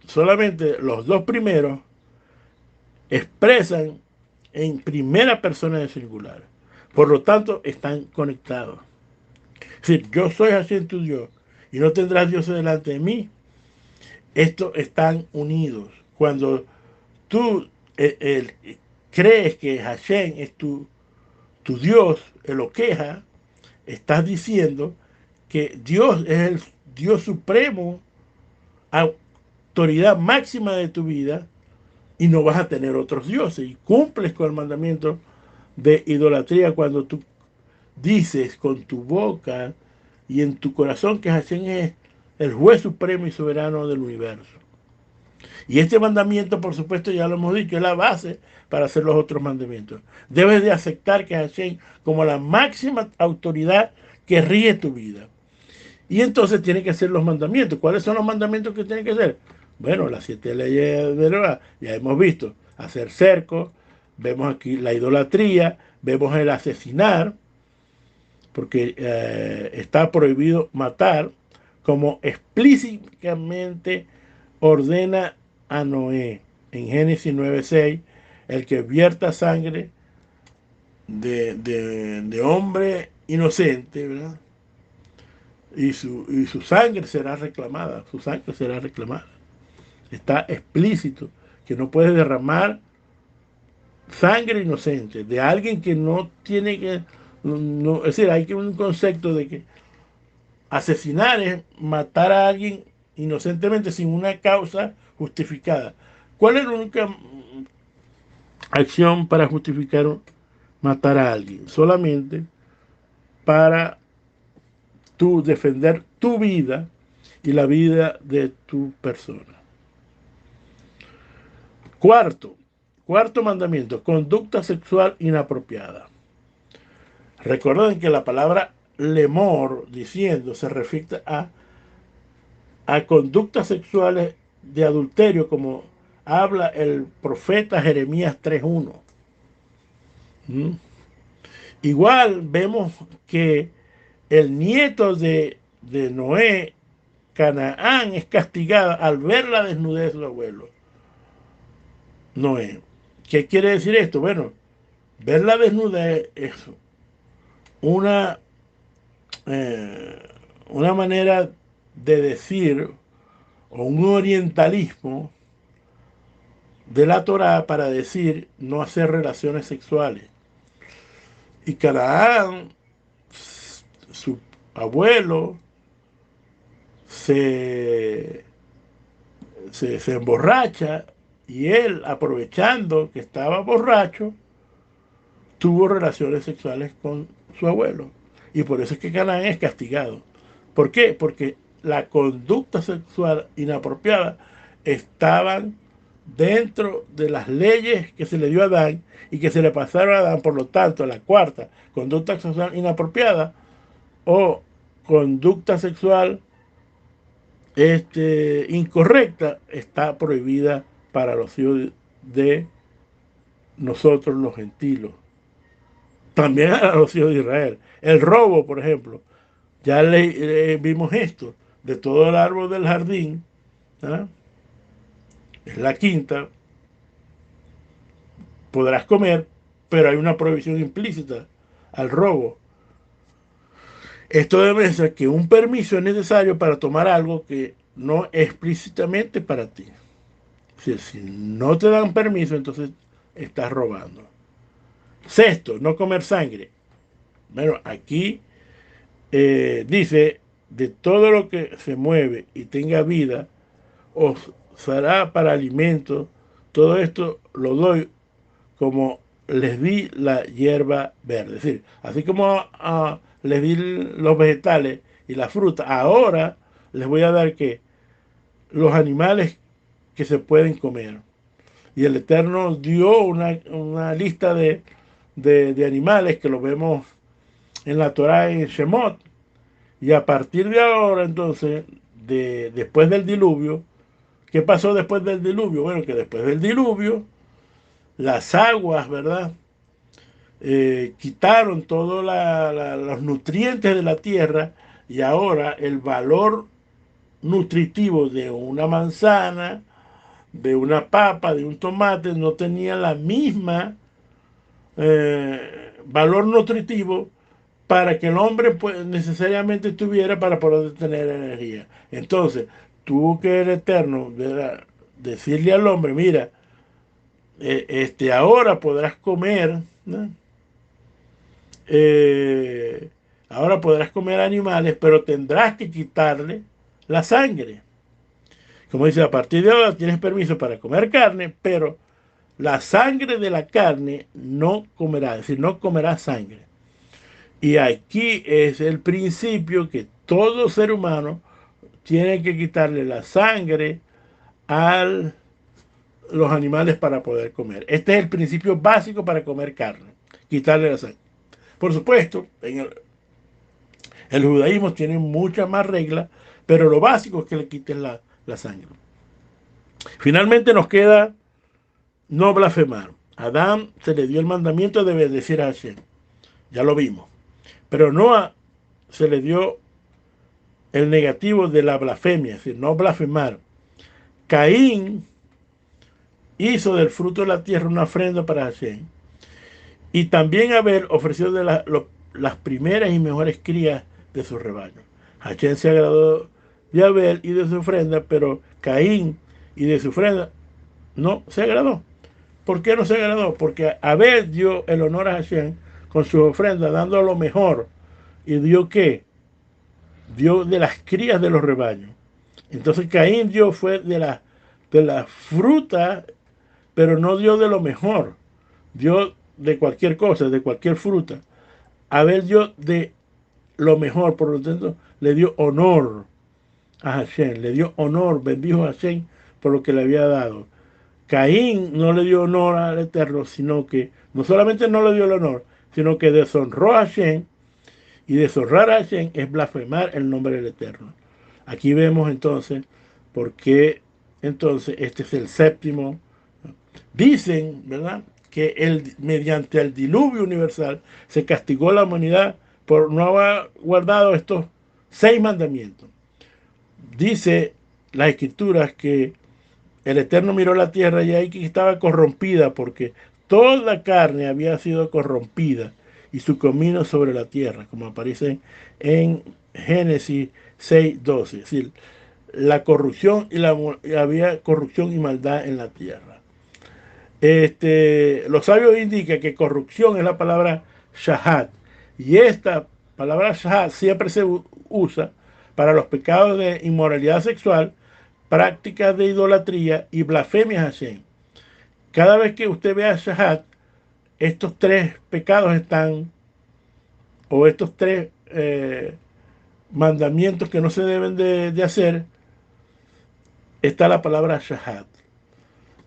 solamente los dos primeros expresan en primera persona de singular. Por lo tanto, están conectados. Es decir, yo soy Hashem tu Dios y no tendrás Dios delante de mí. Estos están unidos. Cuando tú crees que Hashem es tu Dios, lo queja, estás diciendo que Dios es el Dios supremo, autoridad máxima de tu vida, y no vas a tener otros dioses. Y cumples con el mandamiento de idolatría cuando tú dices con tu boca y en tu corazón que Hashem es el juez supremo y soberano del universo. Y este mandamiento, por supuesto, ya lo hemos dicho, es la base para hacer los otros mandamientos. Debes de aceptar que Hashem como la máxima autoridad que rige tu vida. Y entonces tiene que ser los mandamientos. ¿Cuáles son los mandamientos que tienen que ser? Bueno, las 7 leyes de Noé, ya hemos visto. Hacer cerco, vemos aquí la idolatría, vemos el asesinar, porque está prohibido matar, como explícitamente ordena a Noé en Génesis 9:6, el que vierta sangre de hombre inocente, ¿verdad? Y su sangre será reclamada, su sangre será reclamada. Está explícito que no puedes derramar sangre inocente de alguien que no tiene que, no, es decir, hay que un concepto de que asesinar es matar a alguien inocentemente sin una causa justificada. ¿Cuál es la única acción para justificar matar a alguien? Solamente para tú defender tu vida y la vida de tu persona. Cuarto mandamiento, conducta sexual inapropiada. Recuerden que la palabra lemor, diciendo, se refiere a conductas sexuales de adulterio, como habla el profeta Jeremías 3:1. ¿Mm? Igual vemos que el nieto de Noé, Canaán, es castigada al ver la desnudez de su abuelo, Noé. ¿Qué quiere decir esto? Bueno, ver la desnudez es una, eh, una manera de decir, o un orientalismo de la Torá para decir no hacer relaciones sexuales. Y Canaán, su abuelo, se, se emborracha y él, aprovechando que estaba borracho, tuvo relaciones sexuales con su abuelo. Y por eso es que Canaán es castigado. ¿Por qué? Porque la conducta sexual inapropiada estaban dentro de las leyes que se le dio a Adán y que se le pasaron a Adán. Por lo tanto, la cuarta, conducta sexual inapropiada o conducta sexual incorrecta, está prohibida para los hijos de nosotros los gentiles. También a los hijos de Israel. El robo, por ejemplo, ya vimos esto, de todo el árbol del jardín, ¿ah? Es la quinta, podrás comer, pero hay una prohibición implícita al robo. Esto demuestra que un permiso es necesario para tomar algo que no es explícitamente para ti. Si no te dan permiso, entonces estás robando. Sexto, no comer sangre. Bueno, aquí dice, de todo lo que se mueve y tenga vida, os será para alimento. Todo esto lo doy como les di la hierba verde. Es decir, así como les di los vegetales y la fruta, ahora les voy a dar que los animales que se pueden comer. Y el Eterno dio una lista de animales que lo vemos en la Torah en Shemot. Y a partir de ahora, entonces, después del diluvio, ¿qué pasó después del diluvio? Bueno, que después del diluvio, las aguas, ¿verdad? Quitaron todos los nutrientes de la tierra y ahora el valor nutritivo de una manzana, de una papa, de un tomate, no tenía la misma valor nutritivo para que el hombre pues, necesariamente tuviera para poder tener energía. Entonces, tuvo que el Eterno decirle al hombre, mira, ahora podrás comer, ¿no? Ahora podrás comer animales, pero tendrás que quitarle la sangre. Como dice, a partir de ahora tienes permiso para comer carne, pero la sangre de la carne no comerás, es decir, no comerás sangre. Y aquí es el principio que todo ser humano tiene que quitarle la sangre a los animales para poder comer. Este es el principio básico para comer carne, quitarle la sangre. Por supuesto, en el judaísmo tiene muchas más reglas, pero lo básico es que le quiten la sangre. Finalmente nos queda no blasfemar. A Adán se le dio el mandamiento de bendecir a Hashem. Ya lo vimos. Pero Noah se le dio el negativo de la blasfemia, es decir, no blasfemar. Caín hizo del fruto de la tierra una ofrenda para Hashem. Y también Abel ofreció las primeras y mejores crías de su rebaño. Hashem se agradó de Abel y de su ofrenda, pero Caín y de su ofrenda no se agradó. ¿Por qué no se agradó? Porque Abel dio el honor a Hashem con su ofrenda, dando lo mejor. ¿Y dio qué? Dio de las crías de los rebaños. Entonces Caín dio fue de la fruta, pero no dio de lo mejor. Dio de cualquier cosa, de cualquier fruta. Abel dio de lo mejor, por lo tanto, le dio honor a Hashem, le dio honor, bendijo a Hashem por lo que le había dado. Caín no le dio honor al Eterno, sino que no solamente no le dio el honor, sino que deshonró a Hashem, y deshonrar a Hashem es blasfemar el nombre del Eterno. Aquí vemos entonces por qué entonces este es el séptimo. Dicen, ¿verdad?, que mediante el diluvio universal se castigó a la humanidad por no haber guardado estos 6 mandamientos. Dice las escrituras que el Eterno miró la tierra y ahí que estaba corrompida porque toda carne había sido corrompida y su camino sobre la tierra, como aparece en Génesis 6:12. Es decir, la corrupción había corrupción y maldad en la tierra. Los sabios indican que corrupción es la palabra shahat, y esta palabra shahat siempre se usa para los pecados de inmoralidad sexual, prácticas de idolatría y blasfemia a Hashem. Cada vez que usted vea shahat, estos 3 pecados están, o estos 3 mandamientos que no se deben de hacer, está la palabra shahat.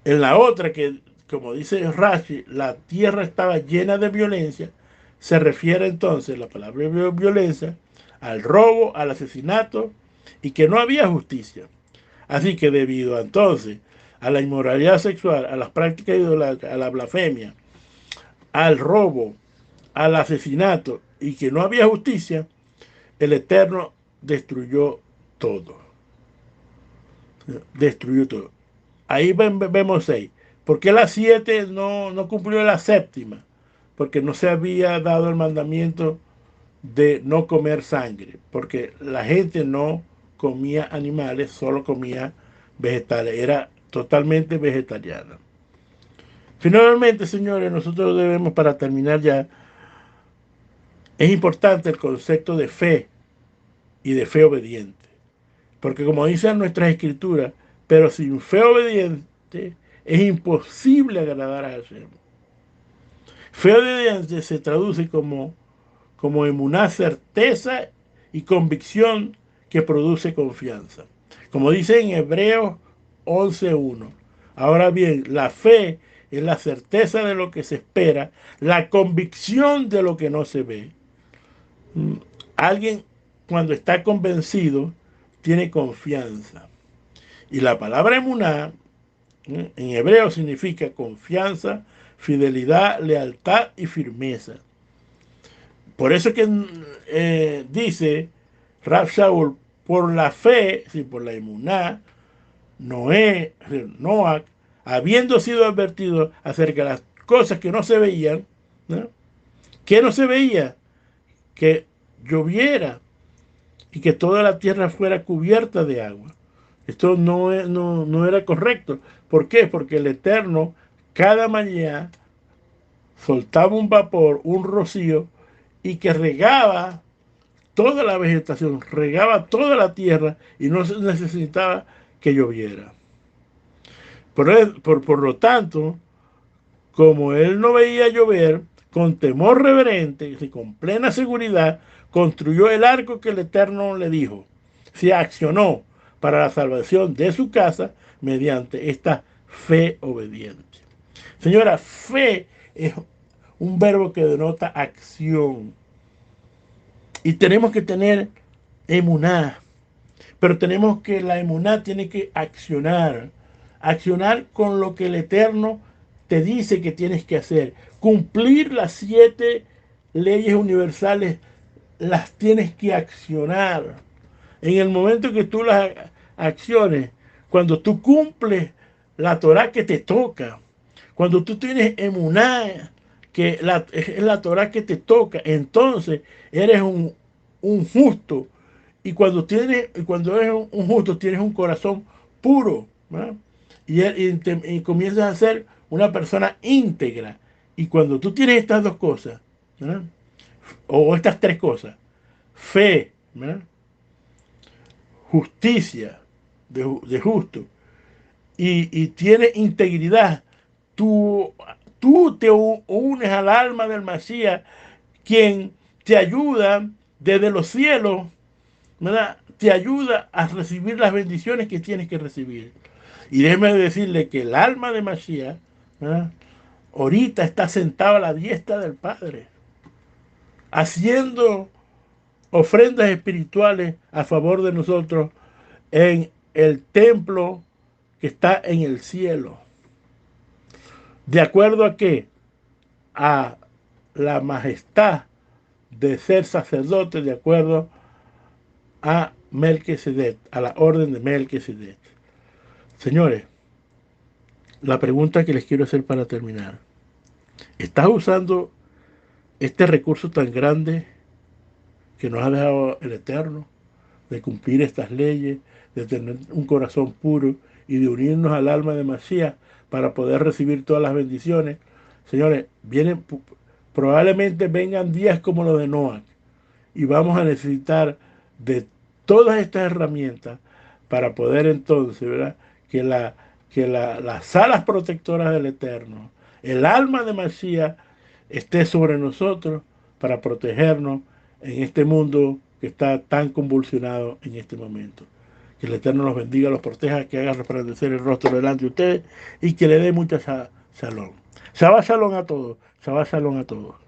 En la otra, que como dice Rashi, la tierra estaba llena de violencia, se refiere entonces la palabra violencia al robo, al asesinato y que no había justicia. Así que debido entonces a la inmoralidad sexual, a las prácticas idolátricas, a la blasfemia, al robo, al asesinato y que no había justicia, el Eterno destruyó todo. Destruyó todo. Ahí vemos 6. ¿Por qué la 7 no cumplió la séptima? Porque no se había dado el mandamiento de no comer sangre. Porque la gente no comía animales, solo comía vegetales. Era totalmente vegetariana. Finalmente, señores, nosotros debemos, para terminar ya, es importante el concepto de fe y de fe obediente. Porque como dicen nuestras escrituras, pero sin fe obediente es imposible agradar a Hashem. Fe obediente se traduce como emuná, certeza y convicción que produce confianza. Como dice en Hebreos 11:1. Ahora bien, la fe es la certeza de lo que se espera, la convicción de lo que no se ve. Alguien cuando está convencido tiene confianza. Y la palabra emuná en hebreo significa confianza, fidelidad, lealtad y firmeza. Por eso que dice Rab Shaul, por la fe, sí, por la emuná, Noach, habiendo sido advertido acerca de las cosas que no se veían, ¿no? Que no se veía, que lloviera y que toda la tierra fuera cubierta de agua. Esto no era correcto. ¿Por qué? Porque el Eterno cada mañana soltaba un vapor, un rocío, y que regaba toda la vegetación, regaba toda la tierra y no se necesitaba que lloviera. Por lo tanto, como él no veía llover, con temor reverente y con plena seguridad, construyó el arco que el Eterno le dijo. Se accionó para la salvación de su casa mediante esta fe obediente. Señora, fe es un verbo que denota acción. Y tenemos que tener emuná. Pero tenemos que, la emuná tiene que accionar. Accionar con lo que el Eterno te dice que tienes que hacer. Cumplir las 7 leyes universales, las tienes que accionar. En el momento que tú las acciones, cuando tú cumples la Torah que te toca, cuando tú tienes emuná, que es la Torah que te toca, entonces eres un justo. Y cuando eres un justo, tienes un corazón puro, ¿verdad? Y comienzas a ser una persona íntegra. Y cuando tú tienes estas 2 cosas, ¿verdad?, o estas 3 cosas, fe, ¿verdad?, justicia de justo, y tienes integridad, tú te unes al alma del Mashiach, quien te ayuda desde los cielos, ¿verdad?, te ayuda a recibir las bendiciones que tienes que recibir. Y déjeme decirle que el alma de Mashiach, ¿verdad?, ahorita está sentado a la diestra del Padre, haciendo ofrendas espirituales a favor de nosotros en el templo que está en el cielo. ¿De acuerdo a qué? A la majestad de ser sacerdote, de acuerdo a Melquisedec, a la orden de Melquisedec. Señores, la pregunta que les quiero hacer para terminar. ¿Estás usando este recurso tan grande que nos ha dejado el Eterno, de cumplir estas leyes, de tener un corazón puro y de unirnos al alma de Mashiach para poder recibir todas las bendiciones? Señores, probablemente vengan días como los de Noah y vamos a necesitar de todas estas herramientas para poder entonces, ¿verdad? Las alas protectoras del Eterno, el alma de Mashiach esté sobre nosotros para protegernos en este mundo que está tan convulsionado en este momento. Que el Eterno los bendiga, los proteja, que haga resplandecer el rostro delante de ustedes y que le dé mucha shalom. Shabbat shalom a todos. Shabbat shalom a todos.